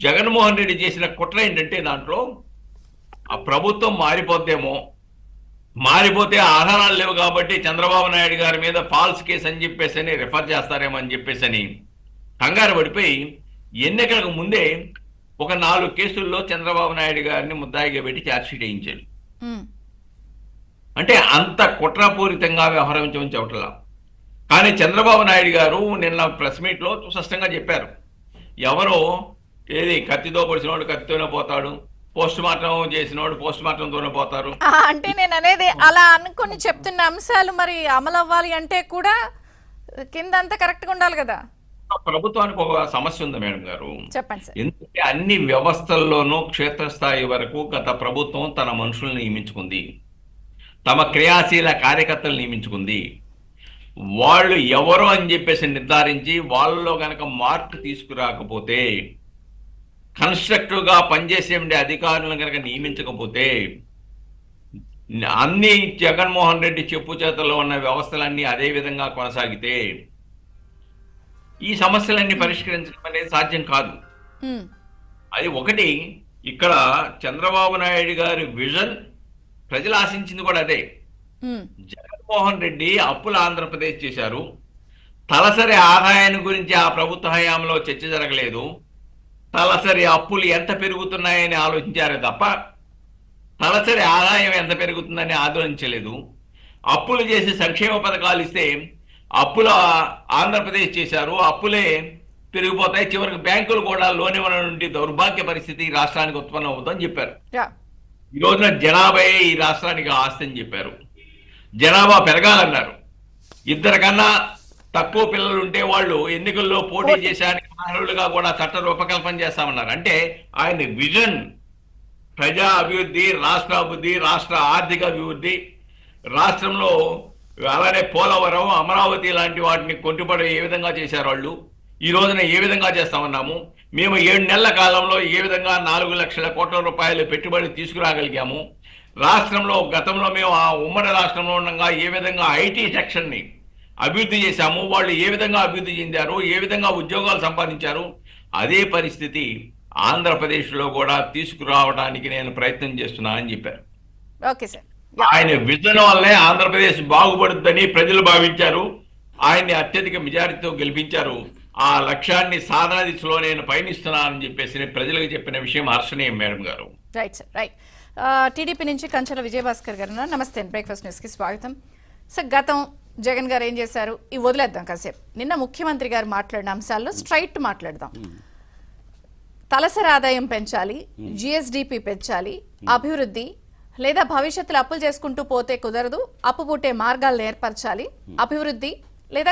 జగన్మోహన్ రెడ్డి చేసిన కుట్ర ఏంటంటే దాంట్లో ఆ ప్రభుత్వం మారిపోద్దేమో, మారిపోతే ఆధారాలు లేవు కాబట్టి చంద్రబాబు నాయుడు గారి మీద ఫాల్స్ కేసు అని చెప్పేసి అని రిఫర్ చేస్తారేమో అని చెప్పేసి అని కంగారు పడిపోయి ఎన్నికలకు ముందే ఒక 4 కేసుల్లో చంద్రబాబు నాయుడు గారిని ముద్దాయిగా పెట్టి ఛార్జ్షీట్ వేయించారు. ఉమ్, అంటే అంత కుట్రపూరితంగా వ్యవహరించమని చెప్పట్లా. కానీ చంద్రబాబు నాయుడు గారు నిన్న ప్రెస్ మీట్లో స్పష్టంగా చెప్పారు, ఎవరో ఏది కత్తితో పొడిచినోడు కత్తితోనే పోతాడు, పోస్ట్ మార్టం చేసినోడు పోస్ట్ మార్టంతోనే పోతారు. అంటే నేను అనేది అలా అనుకుని చెప్తున్న అంశాలు మరి అమలు అవ్వాలి అంటే కూడా కింద అంతా కరెక్ట్గా ఉండాలి కదా. ప్రభుత్వానికి ఒక సమస్య ఉంది మేడం గారు. చెప్పండి సార్. ఎందుకంటే అన్ని వ్యవస్థల్లోనూ క్షేత్రస్థాయి వరకు గత ప్రభుత్వం తన మనుషులను నియమించుకుంది, తమ క్రియాశీల కార్యకర్తలు నియమించుకుంది. వాళ్ళు ఎవరు అని చెప్పేసి నిర్ధారించి వాళ్ళలో గనక మార్పు తీసుకురాకపోతే, కన్స్ట్రక్టివ్గా పనిచేసే అధికారులను కనుక నియమించకపోతే, అన్ని జగన్మోహన్ రెడ్డి చెప్పు చేతల్లో ఉన్న వ్యవస్థలన్నీ అదే విధంగా కొనసాగితే ఈ సమస్యలన్నీ పరిష్కరించడం అనేది సాధ్యం కాదు. ఉమ్, అది ఒకటి. ఇక్కడ చంద్రబాబు నాయుడు గారి విజన్ ప్రజలు ఆశించింది కూడా అదే. ఉమ్, జగన్మోహన్ రెడ్డి అప్పుల ఆంధ్రప్రదేశ్ చేశారు. తలసరి ఆదాయాన్ని గురించి ఆ ప్రభుత్వ హయాంలో చర్చ జరగలేదు. తలసరి అప్పులు ఎంత పెరుగుతున్నాయని ఆలోచించారే తప్ప తలసరి ఆదాయం ఎంత పెరుగుతుందని ఆలోచించలేదు. అప్పులు చేసి సంక్షేమ పథకాలు ఇస్తే అప్పుల ఆంధ్రప్రదేశ్ చేశారు, అప్పులే పెరిగిపోతాయి, చివరికి బ్యాంకులు కూడా లోన్ ఇవ్వడం నుండి దౌర్భాగ్య పరిస్థితి రాష్ట్రానికి ఉత్పన్నం అవుతుందని చెప్పారు. యా, ఈ రోజున జనాభా ఈ రాష్ట్రానికి ఆస్తి అని చెప్పారు. జనాభా పెరగాలన్నారు. 2 కన్నా తక్కువ పిల్లలు ఉంటే వాళ్ళు ఎన్నికల్లో పోటీ చేసేందుకు అర్హులుగా కూడా చట్ట రూపకల్పన చేస్తామన్నారు. అంటే ఆయన విజన్ ప్రజా అభివృద్ధి, రాష్ట్ర అభివృద్ధి, రాష్ట్ర ఆర్థిక అభివృద్ధి, రాష్ట్రంలో అలానే పోలవరం, అమరావతి లాంటి వాటిని కొట్టుబడి ఏ విధంగా చేశారు వాళ్ళు, ఈ రోజున ఏ విధంగా చేస్తామన్నాము. మేము 7 నెలల కాలంలో ఏ విధంగా 4 లక్షల కోట్ల రూపాయలు పెట్టుబడి తీసుకురాగలిగాము. రాష్ట్రంలో గతంలో మేము ఆ ఉమ్మడి రాష్ట్రంలో ఉండగా ఏ విధంగా ఐటీ సెక్షన్ని అభివృద్ధి చేశాము, వాళ్ళు ఏ విధంగా అభివృద్ధి చెందారు, ఏ విధంగా ఉద్యోగాలు సంపాదించారు, అదే పరిస్థితి ఆంధ్రప్రదేశ్లో కూడా తీసుకురావడానికి నేను ప్రయత్నం చేస్తున్నా అని చెప్పారు. Okay sir. ఆయన విజన్ వల్లే ఆంధ్రప్రదేశ్ బాగుపడుతుందని ప్రజలు భావించారు. ఆయన్ని అత్యధిక మెజారిటీతో గెలిపించారు. ఆ లక్ష్యాన్ని సాధన దిశలో నేను పయనిస్తున్నానని చెప్పేసి ప్రజలకు చెప్పిన విషయం హర్షణీయం మేడం గారు. Right sir, right. టీడీపీ నుంచి కంచెల విజయభాస్కర్ గారు ఉన్నారు. నమస్తే, బ్రేక్ఫాస్ట్ న్యూస్కి స్వాగతం. సార్, గతం జగన్ గారు ఏం చేశారు ఈ వదిలేద్దాం కాసేపు. నిన్న ముఖ్యమంత్రి గారు మాట్లాడిన అంశాల్లో స్ట్రైట్ మాట్లాడదాం. తలసరి ఆదాయం పెంచాలి, జిఎస్డిపి పెంచాలి, అభివృద్ధి, లేదా భవిష్యత్తులో అప్పులు చేసుకుంటూ పోతే కుదరదు, అప్పు పుట్టే మార్గాలను ఏర్పరచాలి, అభివృద్ధి లేదా